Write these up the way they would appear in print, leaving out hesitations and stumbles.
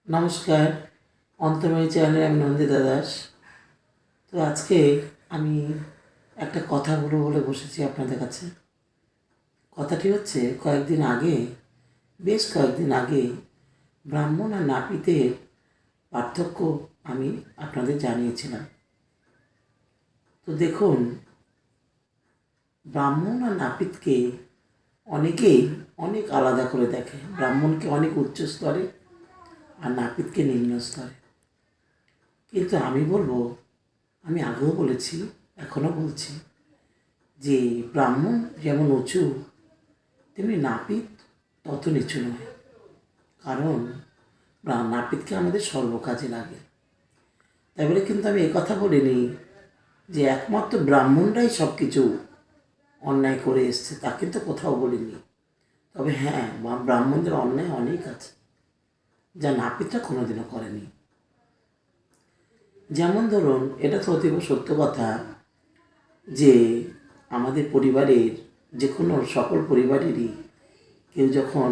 নমস্কার, অন্তর্ময়ী চ্যানেলে আমি নন্দিতা দাস। তো আজকে আমি একটা কথা বলবো বলে বসেছি আপনাদের কাছে। কথাটি হচ্ছে, বেশ কয়েকদিন আগে ব্রাহ্মণ আর নাপিতের পার্থক্য আমি আপনাদের জানিয়েছিলাম। তো দেখুন, ব্রাহ্মণ আর নাপিতকে অনেকেই অনেক আলাদা করে দেখে। ব্রাহ্মণকে অনেক উচ্চ স্তরে আর নাপিতকে নিম্ন স্তরে। কিন্তু আমি আগেও বলেছি, এখনও বলছি, যে ব্রাহ্মণ যেমন উঁচু তেমনি নাপিত তত নিচু নয়। কারণ নাপিতকে আমাদের সর্বকাজে লাগে। তাই বলে কিন্তু আমি কথা বলিনি যে একমাত্র ব্রাহ্মণরাই সব কিছু অন্যায় করে এসছে, তা কিন্তু কোথাও বলিনি। তবে হ্যাঁ, ব্রাহ্মণদের অন্যায় অনেক আছে, যা নাপিতরা কোনোদিনও করেনি। যেমন ধরুন, এটা তো অতীব সত্য কথা যে আমাদের পরিবারের সকল পরিবারেরই কেউ যখন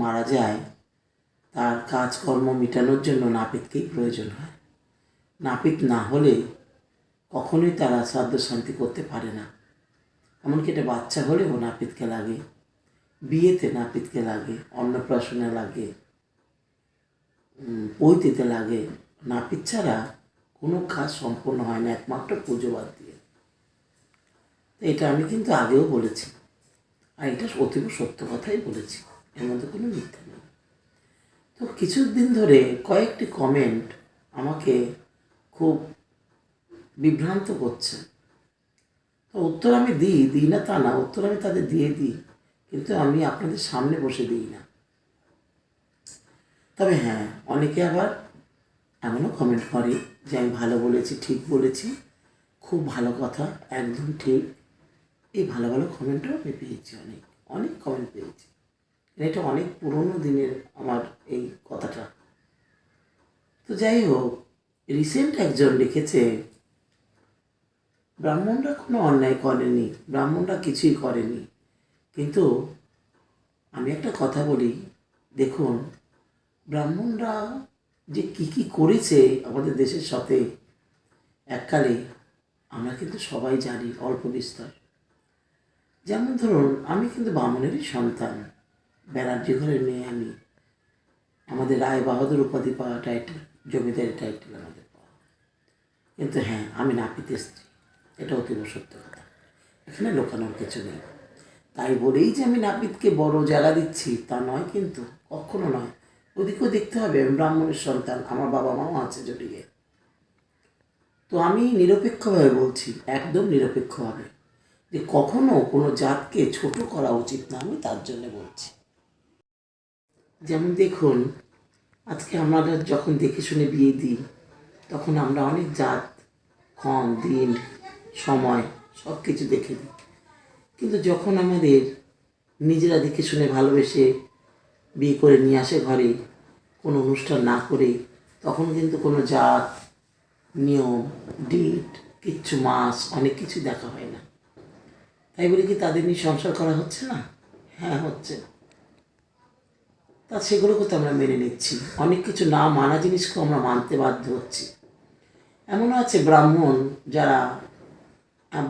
মারা যায়, তার কাজকর্ম মেটানোর জন্য নাপিতকেই প্রয়োজন হয়। নাপিত না হলে কখনোই তারা শ্রাদ্ধ শান্তি করতে পারে না। এমনকি এটা বাচ্চা হলেও নাপিতকে লাগে, বিয়েতে নাপিতকে লাগে, অন্নপ্রাশনে লাগে, পৈতেতে লাগে। নাপিত ছাড়া কোনো কাজ সম্পূর্ণ হয় না, একমাত্র পুজো বাদ দিয়ে। এটা আমি কিন্তু আগেও বলেছি, আর এটা অতীব সত্য কথাই বলেছি, এর মধ্যে কোনো মিথ্যা নেই। তো কিছুদিন ধরে কয়েকটি কমেন্ট আমাকে খুব বিভ্রান্ত করছে। তো উত্তর আমি দিই না তা না, উত্তর আমি তাদের দিয়ে দিই, কিন্তু আমি আপনাদের সামনে বসে দিই না। তবে হ্যাঁ, অনেকে আবার এমনও কমেন্ট করে যে আমি ভালো বলেছি, ঠিক বলেছি, খুব ভালো কথা, একদম ঠিক। এই ভালো ভালো কমেন্টও আমি পেয়েছি, অনেক অনেক কমেন্ট পেয়েছি। এটা অনেক পুরনো দিনের আমার এই কথাটা। তো যাই হোক, রিসেন্ট একজন লিখেছে, ব্রাহ্মণরা কোনো অন্যায় করেনি, ব্রাহ্মণরা কিছুই করেনি। কিন্তু আমি একটা কথা বলি, দেখুন, ব্রাহ্মণরা যে কী করেছে আমাদের দেশের সাথে এককালে, আমরা কিন্তু সবাই জানি অল্প বিস্তর। যেমন ধরুন, আমি কিন্তু ব্রাহ্মণেরই সন্তান, ব্যানার্জি ঘরের মেয়ে আমি। আমাদের রায় বাহাদুর উপাধি পাওয়া টাইটেল, জমিদারি টাইটেল আমাদের পাওয়া। কিন্তু হ্যাঁ, আমি নাপিতের স্ত্রী, এটা অতীব সত্য কথা, এখানে লুকানোর কিছু নেই। তাই বলেই যে আমি নাপিতকে বড় জায়গা দিচ্ছি তা নয়, কিন্তু কখনো নয়। ওদিকেও দেখতে হবে, আমি ব্রাহ্মণের সন্তান, আমার বাবা মাও আছে জড়িয়ে। তো আমি নিরপেক্ষভাবে বলছি, একদম নিরপেক্ষভাবে, যে কখনো কোনো জাতকে ছোট করা উচিত না, আমি তার জন্য বলছি। যেমন দেখুন, আজকে আমরা যখন দেখে শুনে বিয়ে দিই, তখন আমরা অনেক জাত, ক্ষণ, দিন, সময় সব কিছু দেখে দিই। কিন্তু যখন আমাদের নিজেরা দেখে শুনে ভালোবেসে বিয়ে করে নিয়ে আসে ঘরে, কোনো অনুষ্ঠান না করে, তখন কিন্তু কোনো জাত, নিয়ম, ডেট, মাস, অনেক কিছু দেখা হয় না। তাই বলে কি তাদের নিয়ে সংসার করা হচ্ছে না? হ্যাঁ, হচ্ছে। তা সেগুলোকে তো আমরা মেনে নিচ্ছি, অনেক কিছু না মানা জিনিসকেও আমরা মানতে বাধ্য হচ্ছি। এমনও আছে ব্রাহ্মণ যারা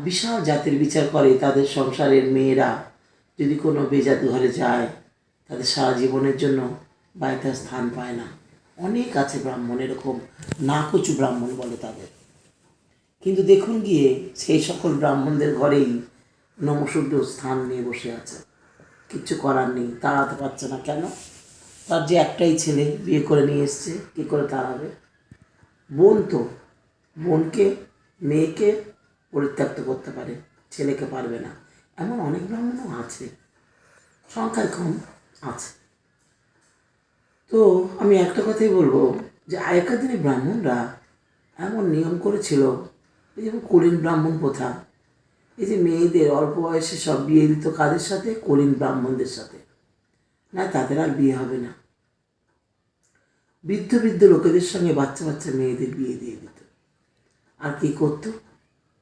বিশাল জাতির বিচার করে, তাদের সংসারের মেয়েরা যদি কোনো বেজাত ঘরে যায়, তাদের সারা জীবনের জন্য বাড়িতে স্থান পায় না। অনেক আছে ব্রাহ্মণ এরকম, নাকচু ব্রাহ্মণ বলে তাদের। কিন্তু দেখুন গিয়ে, সেই সকল ব্রাহ্মণদের ঘরেই নমশূদ্র স্থান নিয়ে বসে আছে। কিচ্ছু করার নেই, তাড়াতে পারছে না। কেন? তার যে একটাই ছেলে, বিয়ে করে নিয়ে এসছে, কী করে তাড়াবে? বোন তো, বোনকে, মেয়েকে পরিত্যক্ত করতে পারে, ছেলেকে পারবে না। এমন অনেক ব্রাহ্মণও আছে, সংখ্যায় কম আছে। তো আমি একটা কথাই বলবো, যে আগেকার দিনে ব্রাহ্মণরা এমন নিয়ম করেছিল, এই যেমন কুলীন ব্রাহ্মণ প্রথা, এই যে মেয়েদের অল্প বয়সে সব বিয়ে দিত কাদের সাথে? কুলীন ব্রাহ্মণদের সাথে। না, তাদের আর বিয়ে হবে না। বৃদ্ধ বৃদ্ধ লোকেদের সঙ্গে বাচ্চা বাচ্চা মেয়েদের বিয়ে দিয়ে দিত। আর কী করতো?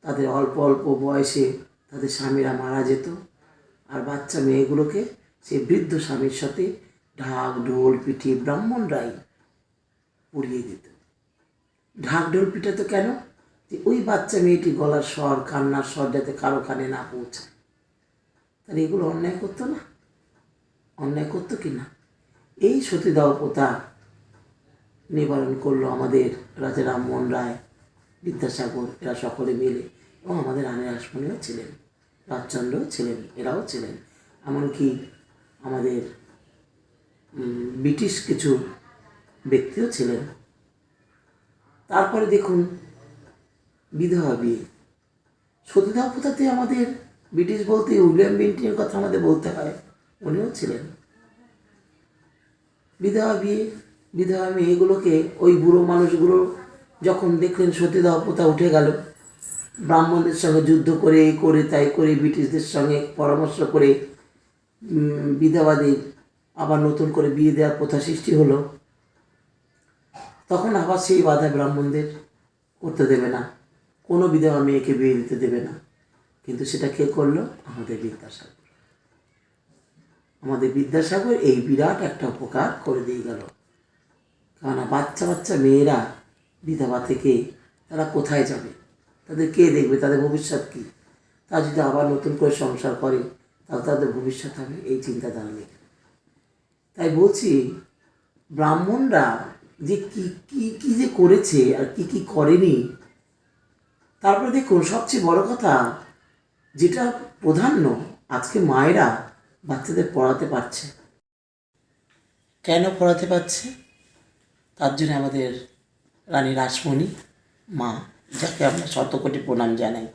তাদের অল্প অল্প বয়সে তাদের স্বামীরা মারা যেত, আর বাচ্চা মেয়েগুলোকে সেই বৃদ্ধ স্বামীর সাথে ঢাক ঢোল পিটিয়ে ব্রাহ্মণরাই উড়িয়ে দিত। ঢাকঢোল পিটাতো কেন? যে ওই বাচ্চা মেয়েটি গলার স্বর, কান্নার স্বর যাতে কারো কানে না পৌঁছায়। তাহলে এগুলো অন্যায় করতো না? অন্যায় করতো কি না? এই সতীদাহ প্রথা নিবারণ করলো আমাদের রাজা রামমোহন রায়, বিদ্যাসাগর, এরা সকলে মিলে, এবং আমাদের রানী রাসমণিও ছিলেন, রাজচন্দ্রও ছিলেন, এরাও ছিলেন। এমনকি আমাদের ব্রিটিশ কিছু ব্যক্তিও ছিলেন। তারপরে দেখুন বিধবা বিয়ে, সতীদাহ প্রথাতে আমাদের ব্রিটিশ বলতে উইলিয়াম বেন্টিনের কথা আমাদের বলতে হয়, উনিও ছিলেন। বিধবা বিয়ে, বিধবা মেয়েগুলোকে ওই বুড়ো মানুষগুলো যখন দেখলেন সতীদাহ প্রথা উঠে গেল, ব্রাহ্মণদের সঙ্গে যুদ্ধ করে এই করে তাই করে ব্রিটিশদের সঙ্গে পরামর্শ করে বিধবাদের আবার নতুন করে বিয়ে দেওয়ার প্রথা সৃষ্টি হলো। তখন আবার সেই বাধা ব্রাহ্মণদের করতে দেবে না, কোনো বিধবা মেয়েকে বিয়ে দিতে দেবে না। কিন্তু সেটা কে করলো? আমাদের বিদ্যাসাগর। আমাদের বিদ্যাসাগর এই বিরাট একটা উপকার করে দিয়ে গেল। কেননা বাচ্চা বাচ্চা মেয়েরা বিধবা থেকে তারা কোথায় যাবে? তাদের কে দেখবে? তাদের ভবিষ্যৎ কী? তারা যদি আবার নতুন করে সংসার করে তাহলে তাদের ভবিষ্যৎ হবে, এই চিন্তাধারা নেই। তাই বলছি, ব্রাহ্মণরা যে কী কী কী যে করেছে আর কী কী করেনি। তারপরে দেখুন সবচেয়ে বড় কথা যেটা প্রাধান্য, আজকে মায়েরা বাচ্চাদের পড়াতে পারছে। কেন পড়াতে পারছে? তার জন্য আমাদের রানী রাসমণি মা, যাকে আমরা শতকোটি প্রণাম জানাই,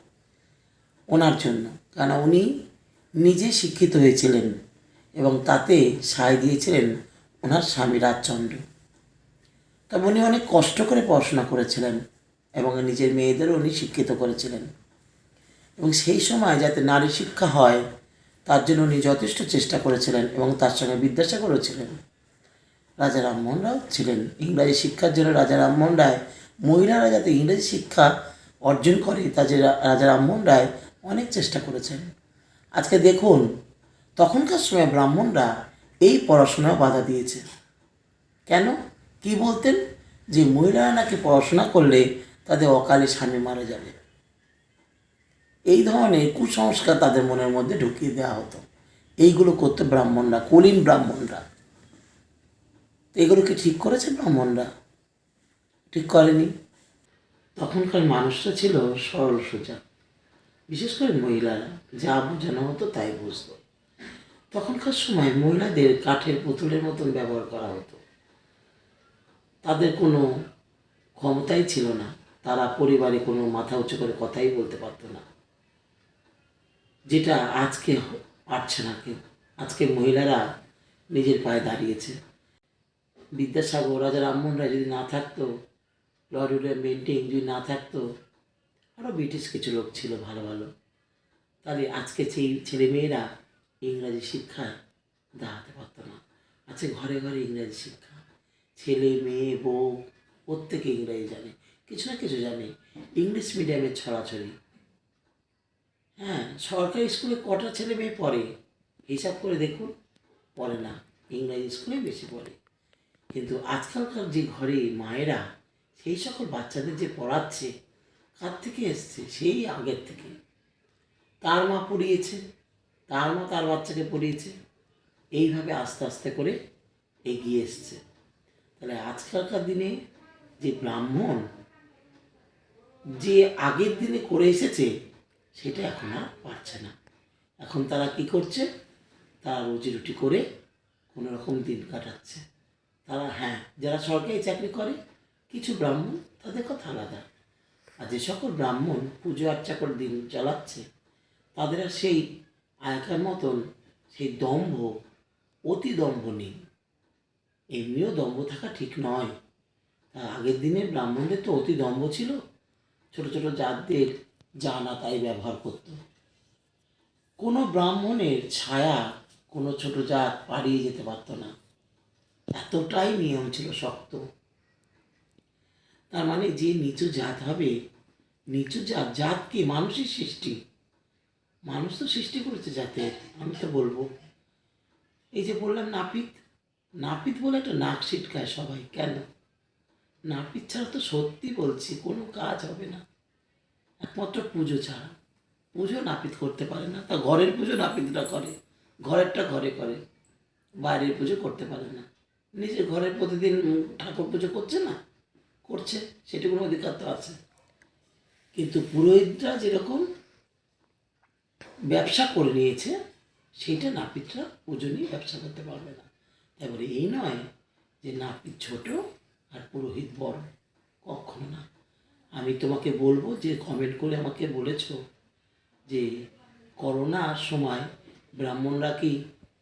ওনার জন্য। কেন উনি নিজে শিক্ষিত হয়েছিলেন এবং তাতে সায় দিয়েছিলেন ওনার স্বামী রাজচন্দ্র। তবে উনি অনেক কষ্ট করে পড়াশোনা করেছিলেন এবং নিজের মেয়েদেরও উনি শিক্ষিত করেছিলেন, এবং সেই সময় যাতে নারী শিক্ষা হয় তার জন্য উনি যথেষ্ট চেষ্টা করেছিলেন, এবং তার সঙ্গে বিদ্যাসাগরও ছিলেন, রাজা রামমোহন রায় ছিলেন। ইংরাজি শিক্ষার জন্য রাজা রামমোহন রায়, মহিলারা যাতে ইংরেজি শিক্ষা অর্জন করে তাতে রাজা রামমোহন রায় অনেক চেষ্টা করেছেন। আজকে দেখুন তখনকার সময় ব্রাহ্মণরা এই পড়াশোনা বাধা দিয়েছে কেন? কি বলতেন? যে মহিলারা নাকি পড়াশোনা করলে তাদের অকালে স্বামী মারা যাবে। এই ধরনের কুসংস্কার তাদের মনের মধ্যে ঢুকিয়ে দেওয়া হতো। এইগুলো করতো ব্রাহ্মণরা, কুলীন ব্রাহ্মণরা। এগুলো কি ঠিক করেছে ব্রাহ্মণরা? ঠিক করেনি। তখনকার মানুষরা ছিল সরল সোজা, বিশেষ করে মহিলারা যা বোঝানো হতো তাই বুঝতো। তখনকার সময় মহিলাদের কাঠের পুতুলের মতন ব্যবহার করা হতো। তাদের কোনো ক্ষমতাই ছিল না, তারা পরিবারে কোনো মাথা উঁচু করে কথাই বলতে পারতো না, যেটা আজকে পারছে না কেউ। আজকে মহিলারা নিজের পায়ে দাঁড়িয়েছে। বিদ্যাসাগর, রাজা রামমোহন রায় যদি না থাকতো, লর্ড উইলিয়াম বেন্টিং যদি না থাকতো, আরও ব্রিটিশ কিছু লোক ছিল ভালো ভালো, তাহলে আজকে সেই ছেলেমেয়েরা ইংরাজি শিক্ষায় দাঁড়াতে পারতো না। আজকে ঘরে ঘরে ইংরাজি শিক্ষা, ছেলে মেয়ে বউ প্রত্যেকে ইংরাজি জানে, কিছু না কিছু জানে। ইংলিশ মিডিয়ামের ছড়াছড়ি। হ্যাঁ, সরকারি স্কুলে কটা ছেলে মেয়ে পড়ে হিসাব করে দেখুন? পড়ে না, ইংরাজি স্কুলে বেশি পড়ে। কিন্তু আজকালকার যে ঘরে মায়েরা সেই সকল বাচ্চাদের যে পড়াচ্ছে, কার থেকে এসছে? সেই আগের থেকে তার মা পড়িয়েছে, তার মা তার বাচ্চাকে পড়িয়েছে, এইভাবে আস্তে আস্তে করে এগিয়ে এসছে। তাহলে আজকালকার দিনে যে ব্রাহ্মণ যে আগের দিনে করে এসেছে সেটা এখন আর পারছে না। এখন তারা কি করছে? তারা রুজি রুটি করে কোনো রকম দিন কাটাচ্ছে। তারা, হ্যাঁ, যারা সরকারি চাকরি করে কিছু ব্রাহ্মণ, তাদের কথা আলাদা। আর যে সকল ব্রাহ্মণ পুজো আর্চা করে দিন চালাচ্ছে, তাদের আর সেই আগেকার মতন সেই দম্ভ, অতি দম্ভ নেই। এমনিও দম্ভ থাকা ঠিক নয়। তা আগের দিনে ব্রাহ্মণদের তো অতি দম্ভ ছিল, ছোটো ছোটো জাতদের যা না তাই ব্যবহার করত। কোনো ব্রাহ্মণের ছায়া কোনো ছোটো জাত পাড়িয়ে যেতে পারত না, এতটাই নিয়ম ছিল শক্ত। তার মানে যে নিচু জাত হবে, নিচু জাত, জাত কি? মানুষের সৃষ্টি, মানুষ তো সৃষ্টি করেছে জাতের। আমি তো বলবো, এই যে বললাম নাপিত, নাপিত বলে একটা নাক ছিটকায় সবাই, কেন? নাপিত ছাড়া তো সত্যি বলছি কোনো কাজ হবে না, একমাত্র পুজো ছাড়া। পুজো নাপিত করতে পারে না, তা ঘরের পুজো নাপিতরা করে, ঘরেরটা ঘরে করে, বাইরের পুজো করতে পারে না। নিজের ঘরের প্রতিদিন ঠাকুর পুজো করছে না, করছে, সেটুকুর অধিকার তো আছে। কিন্তু পুরোহিতরা যেরকম ব্যবসা করে নিয়েছে, সেইটা নাপিতরা পুজো নিয়ে ব্যবসা করতে পারবে না। তারপরে এই নয় যে নাপিত ছোট আর পুরোহিত বড়, কখনো না। আমি তোমাকে বলবো যে কমেন্ট করে আমাকে বলেছো যে করোনার সময় ব্রাহ্মণরা কি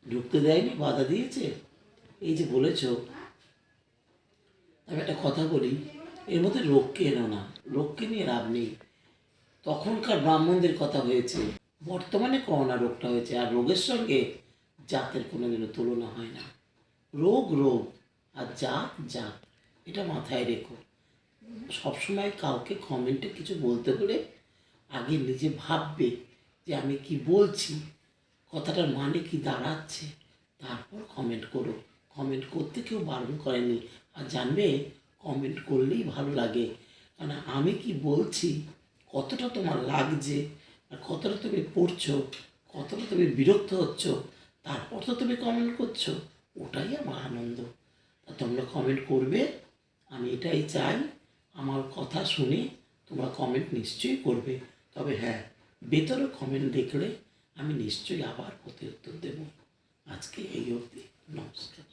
ঢুকতে দেয়নি, বাধা দিয়েছে, এই যে বলেছো। আমি একটা কথা বলি, এর মধ্যে রোগকে এনো না, রোগকে নিয়ে লাভ নেই। তখনকার ব্রাহ্মণদের কথা হয়েছে, বর্তমানে করোনা রোগটা হয়েছে, আর রোগের সঙ্গে জাতের কোনোদিনও তুলনা হয় না। রোগ রোগ আর জাত জাত, এটা মাথায় রেখো। সবসময় কাউকে কমেন্টে কিছু বলতে হলে আগে নিজে ভাববে যে আমি কি বলছি, কথাটার মানে কি দাঁড়াচ্ছে, তারপর কমেন্ট করো। কমেন্ট করতে কেউ বারণ করেনি, আর জানবে কমেন্ট করলেই ভালো লাগে, কারণ আমি কি বলছি, কতটা তোমার লাগছে, আর কতটা তুমি পড়ছো, কতটা তুমি বিরক্ত হচ্ছ, তারপর তো তুমি কমেন্ট করছো, ওটাই আমার আনন্দ। তা তোমরা কমেন্ট করবে, আমি এটাই চাই। আমার কথা শুনে তোমরা কমেন্ট নিশ্চয়ই করবে, তবে হ্যাঁ, ভেতরে কমেন্ট দেখলে আমি নিশ্চয়ই আবার প্রতি উত্তর দেব। আজকে এই অবধি, নমস্কার।